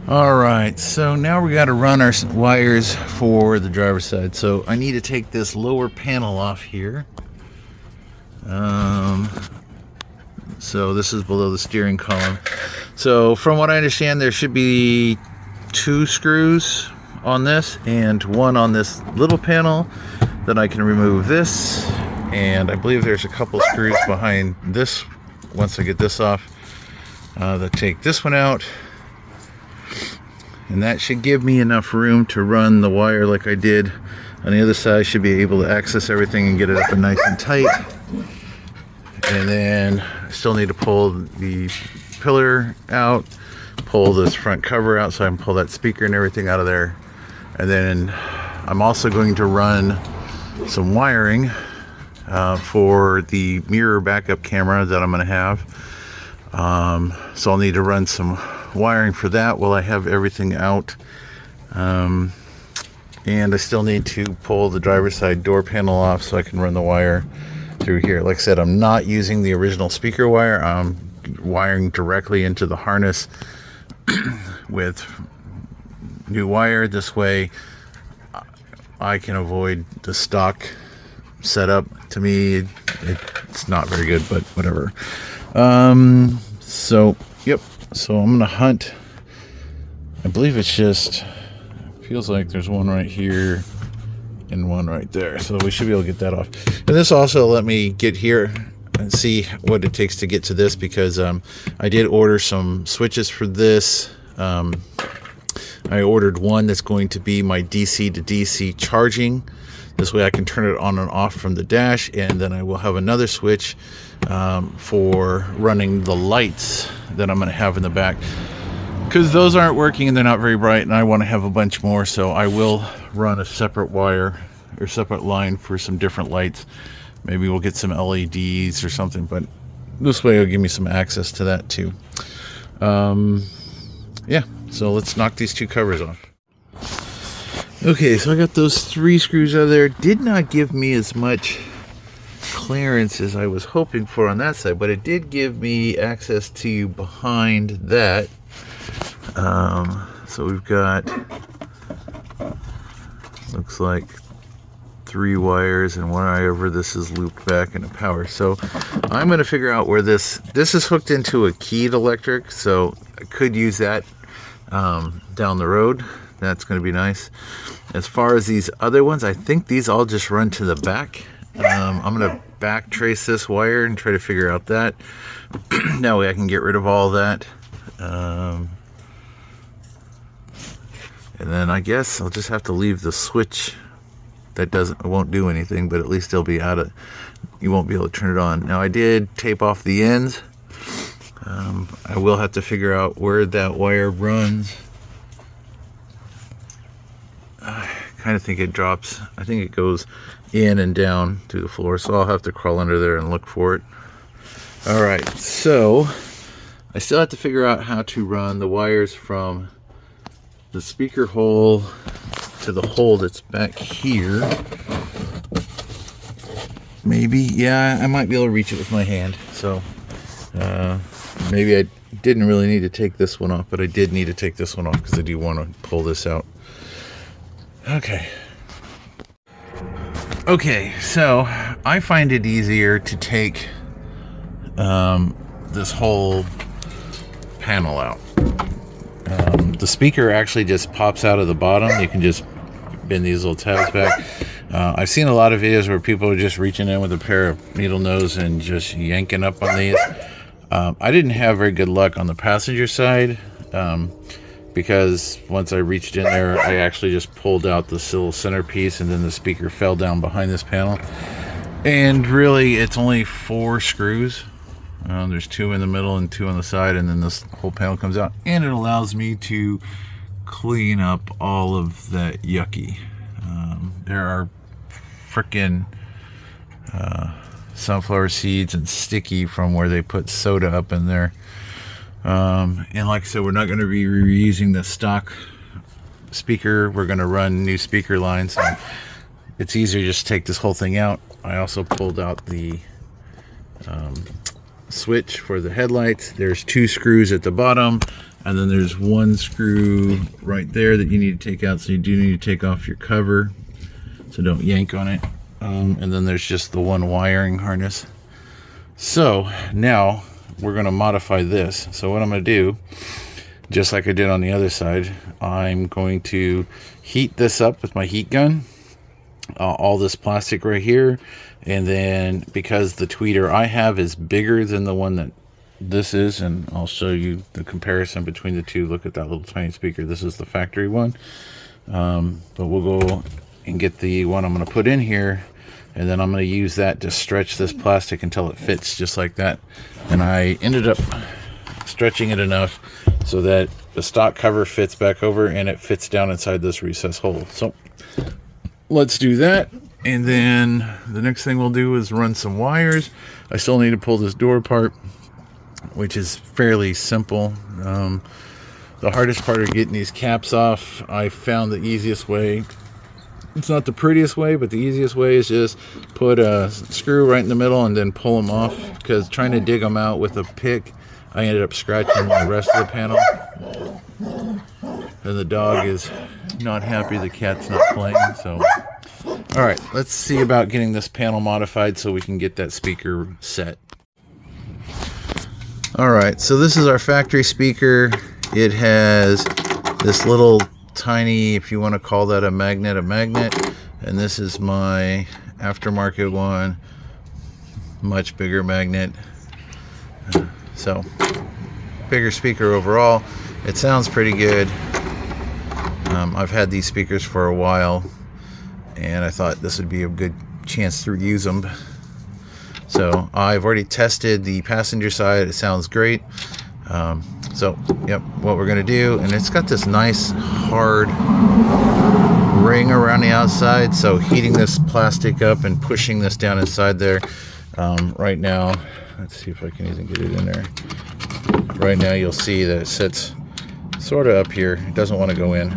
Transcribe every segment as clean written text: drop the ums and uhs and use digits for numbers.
All right, so now we got to run our wires for the driver's side. So I need to take this lower panel off here. So this is below the steering column. So from what I understand, there should be 2 screws on this and 1 on this little panel. Then I can remove this, and I believe there's a couple screws behind this once I get this off that take this one out. And that should give me enough room to run the wire like I did on the other side. I should be able to access everything and get it up and nice and tight. And then I still need to pull the pillar out, pull this front cover out so I can pull that speaker and everything out of there. And then I'm also going to run some wiring for the mirror backup camera that I'm going to have. So I'll need to run some wiring for that while I have everything out. And I still need to pull the driver's side door panel off so I can run the wire through here. Like I said, I'm not using the original speaker wire. I'm wiring directly into the harness with new wire. This way I can avoid the stock setup. To me, it's not very good, but whatever. So yep, so I'm gonna hunt. I believe it's just feels like there's one right here and one right there, so we should be able to get that off. And this also let me get here and see what it takes to get to this, because I did order some switches for this. I ordered one that's going to be my DC to DC charging. This way I can turn it on and off from the dash, and then I will have another switch for running the lights that I'm going to have in the back, because those aren't working and they're not very bright, and I want to have a bunch more. So I will run a separate wire or separate line for some different lights. Maybe we'll get some LEDs or something, but this way it'll give me some access to that too. Yeah, so let's knock these 2 covers off. Okay, so I got those 3 screws out of there. Did not give me as much clearance as I was hoping for on that side, but it did give me access to behind that. So we've got, looks like 3 wires and wherever this is looped back into power. So I'm going to figure out where this is hooked into a keyed electric, so I could use that down the road. That's going to be nice. As far as these other ones, I think these all just run to the back. I'm going to back trace this wire and try to figure out that. That way I can get rid of all that. And then I guess I'll just have to leave the switch that won't do anything, but at least it'll be out of, you won't be able to turn it on. Now I did tape off the ends. I will have to figure out where that wire runs. I kind of think it drops. I think it goes in and down to the floor, so I'll have to crawl under there and look for it. All right, so I still have to figure out how to run the wires from the speaker hole to the hole that's back here. Maybe, yeah, I might be able to reach it with my hand. So maybe I didn't really need to take this one off, but I did need to take this one off because I do want to pull this out. Okay, so I find it easier to take this whole panel out. The speaker actually just pops out of the bottom. You can just bend these little tabs back. I've seen a lot of videos where people are just reaching in with a pair of needle nose and just yanking up on these. I didn't have very good luck on the passenger side, because once I reached in there, I actually just pulled out this little centerpiece, and then the speaker fell down behind this panel. And really, it's only 4 screws. There's 2 in the middle and 2 on the side, and then this whole panel comes out, and it allows me to clean up all of that yucky. There are frickin' sunflower seeds and sticky from where they put soda up in there. And like I said, we're not going to be reusing the stock speaker. We're going to run new speaker lines. It's easier to just take this whole thing out. I also pulled out the switch for the headlights. There's 2 screws at the bottom, And then there's one screw right there that you need to take out, so you do need to take off your cover, so don't yank on it. And then there's just the one wiring harness. So now we're going to modify this. So what I'm going to do, just like I did on the other side, I'm going to heat this up with my heat gun, all this plastic right here. And then because the tweeter I have is bigger than the one that this is, and I'll show you the comparison between the two. Look at that little tiny speaker. This is the factory one, but we'll go and get the one I'm going to put in here, and then I'm going to use that to stretch this plastic until it fits just like that. And I ended up stretching it enough so that the stock cover fits back over and it fits down inside this recess hole. So let's do that. And then the next thing we'll do is run some wires. I still need to pull this door apart, which is fairly simple. The hardest part of getting these caps off, I found the easiest way. It's not the prettiest way, but the easiest way is just put a screw right in the middle and then pull them off, because trying to dig them out with a pick, I ended up scratching the rest of the panel. And the dog is not happy the cat's not playing. So all right, let's see about getting this panel modified so we can get that speaker set. All right, so this is our factory speaker. It has this little tiny, if you want to call that a magnet, and this is my aftermarket one, much bigger magnet. So bigger speaker overall. It sounds pretty good. I've had these speakers for a while, and I thought this would be a good chance to reuse them. So I've already tested the passenger side. It sounds great. So yep, what we're gonna do, and it's got this nice hard ring around the outside, so heating this plastic up and pushing this down inside there. Right now, let's see if I can even get it in there. Right now you'll see that it sits sort of up here. It doesn't want to go in.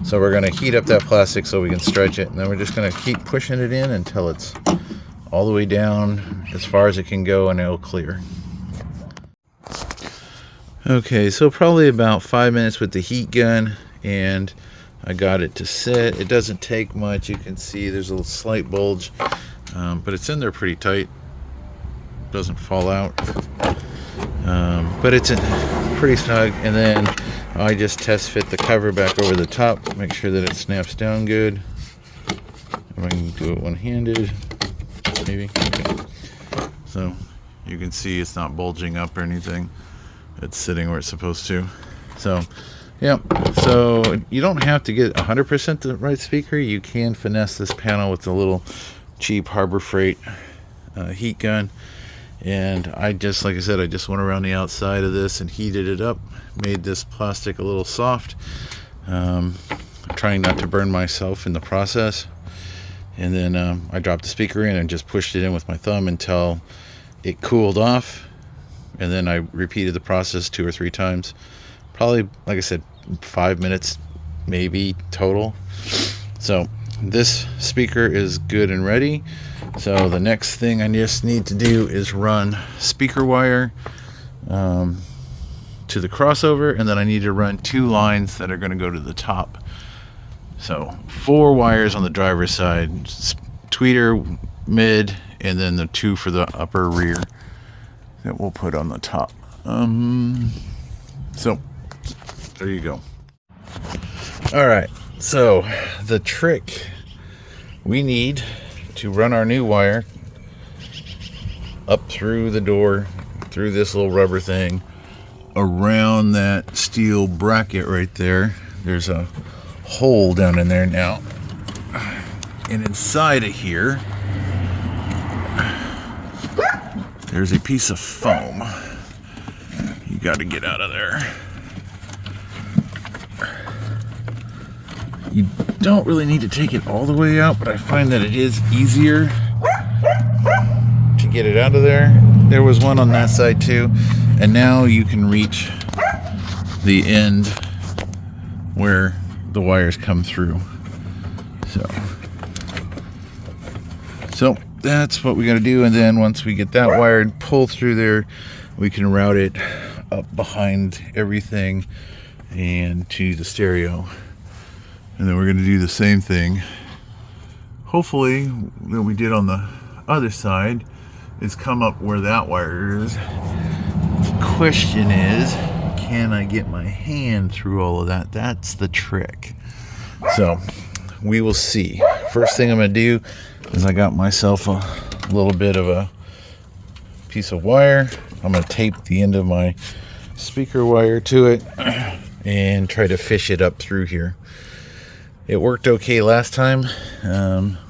So we're going to heat up that plastic so we can stretch it, and then we're just going to keep pushing it in until it's all the way down as far as it can go, and it'll clear. Okay, so probably about 5 minutes with the heat gun, and I got it to set. It doesn't take much. You can see there's a slight bulge, but it's in there pretty tight. Doesn't fall out, but it's pretty snug. And then I just test fit the cover back over the top, make sure that it snaps down good. If I can do it one-handed, maybe. Okay. So you can see it's not bulging up or anything. It's sitting where it's supposed to. So yeah, so you don't have to get 100% the right speaker. You can finesse this panel with a little cheap Harbor Freight heat gun. And I just, like I said, I just went around the outside of this and heated it up, made this plastic a little soft, trying not to burn myself in the process. And then I dropped the speaker in and just pushed it in with my thumb until it cooled off. And then I repeated the process 2 or 3 times. Probably, like I said, 5 minutes maybe total. So this speaker is good and ready. So the next thing I just need to do is run speaker wire to the crossover, and then I need to run 2 lines that are going to go to the top. So 4 wires on the driver's side, tweeter, mid, and then the 2 for the upper rear that we'll put on the top. So there you go. All right, so the trick we need to run our new wire up through the door, through this little rubber thing, around that steel bracket right there. There's a hole down in there now, and inside of here there's a piece of foam. You got to get out of there. You don't really need to take it all the way out, but I find that it is easier to get it out of there. There was one on that side too, and now you can reach the end where the wires come through. So that's what we got to do, and then once we get that wired, pull through there, we can route it up behind everything and to the stereo. And then we're going to do the same thing, hopefully, that we did on the other side, is come up where that wire is. The question is, can I get my hand through all of that? That's the trick. So we will see. First thing I'm going to do is I got myself a little bit of a piece of wire. I'm going to tape the end of my speaker wire to it and try to fish it up through here. It worked okay last time.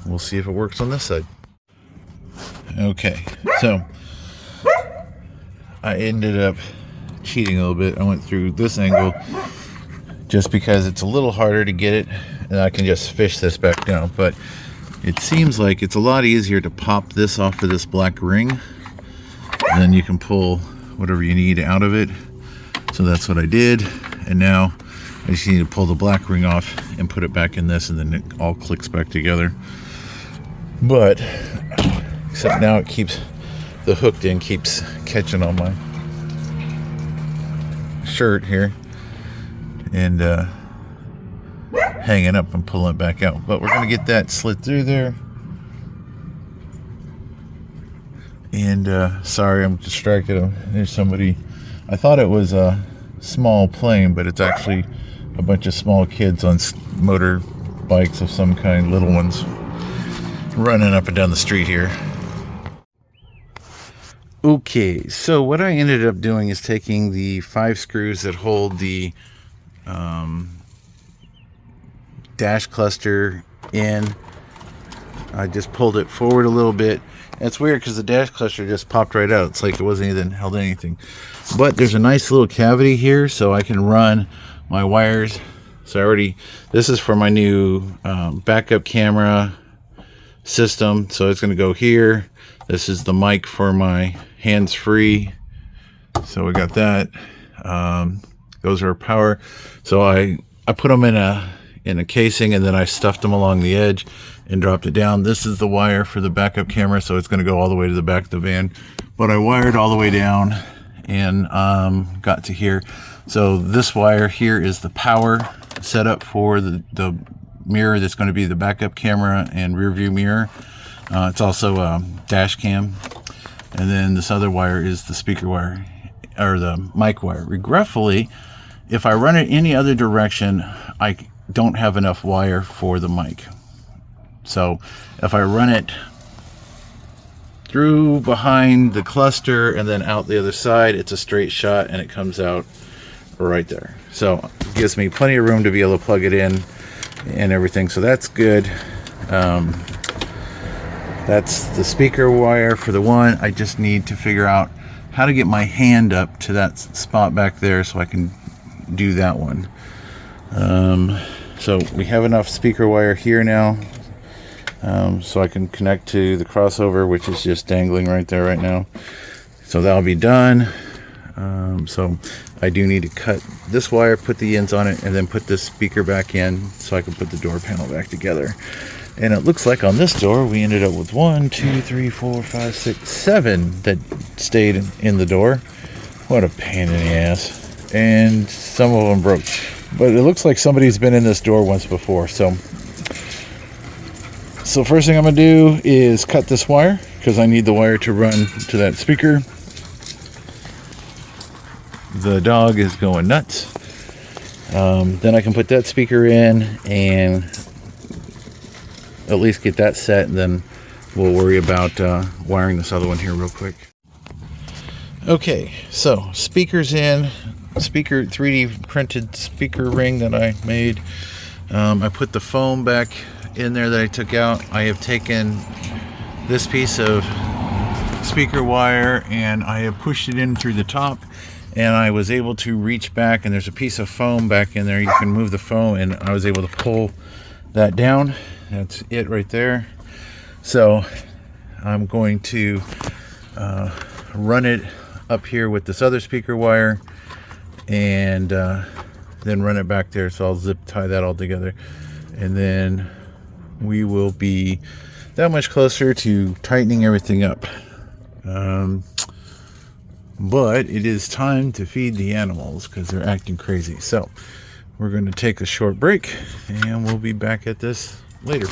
We'll see if it works on this side. Okay, so I ended up cheating a little bit. I went through this angle just because it's a little harder to get it, and I can just fish this back down. But it seems like it's a lot easier to pop this off of this black ring, and then you can pull whatever you need out of it. So that's what I did, and now I just need to pull the black ring off and put it back in this, and then it all clicks back together. But except now it keeps, the hooked end keeps catching on my shirt here and hanging up and pulling it back out. But we're going to get that slid through there. And sorry, I'm distracted. There's somebody. I thought it was a small plane, but it's actually a bunch of small kids on motor bikes of some kind, little ones, running up and down the street here. Okay, so what I ended up doing is taking the 5 screws that hold the dash cluster in. I just pulled it forward a little bit. It's weird because the dash cluster just popped right out. It's like it wasn't even held anything. But there's a nice little cavity here, so I can run my wires. So this is for my new backup camera system. So it's going to go here. This is the mic for my hands-free. So we got that. Those are power. So I put them in a casing, and then I stuffed them along the edge and dropped it down. This is the wire for the backup camera, so it's going to go all the way to the back of the van. But I wired all the way down and got to here. So this wire here is the power setup for the mirror that's going to be the backup camera and rear view mirror. It's also a dash cam. And then this other wire is the speaker wire, or the mic wire. Regretfully, if I run it any other direction, I don't have enough wire for the mic. So if I run it through behind the cluster and then out the other side, it's a straight shot and it comes out right there. So it gives me plenty of room to be able to plug it in and everything. So that's good. That's the speaker wire for the one. I just need to figure out how to get my hand up to that spot back there so I can do that one. So we have enough speaker wire here now, so I can connect to the crossover, which is just dangling right there right now. So that'll be done. So I do need to cut this wire, put the ends on it, and then put this speaker back in so I can put the door panel back together. And it looks like on this door we ended up with 1, 2, 3, 4, 5, 6, 7 that stayed in the door. What a pain in the ass. And some of them broke. But it looks like somebody's been in this door once before. So first thing I'm going to do is cut this wire, because I need the wire to run to that speaker. The dog is going nuts. Then I can put that speaker in and at least get that set, and then we'll worry about wiring this other one here real quick. Okay, so speakers in, speaker 3D printed speaker ring that I made. I put the foam back in there that I took out. I have taken this piece of speaker wire and I have pushed it in through the top, and I was able to reach back, and there's a piece of foam back in there. You can move the foam, and I was able to pull that down. That's it right there. So I'm going to run it up here with this other speaker wire, and then run it back there. So I'll zip tie that all together, and then we will be that much closer to tightening everything up. But it is time to feed the animals because they're acting crazy. So we're going to take a short break and we'll be back at this later.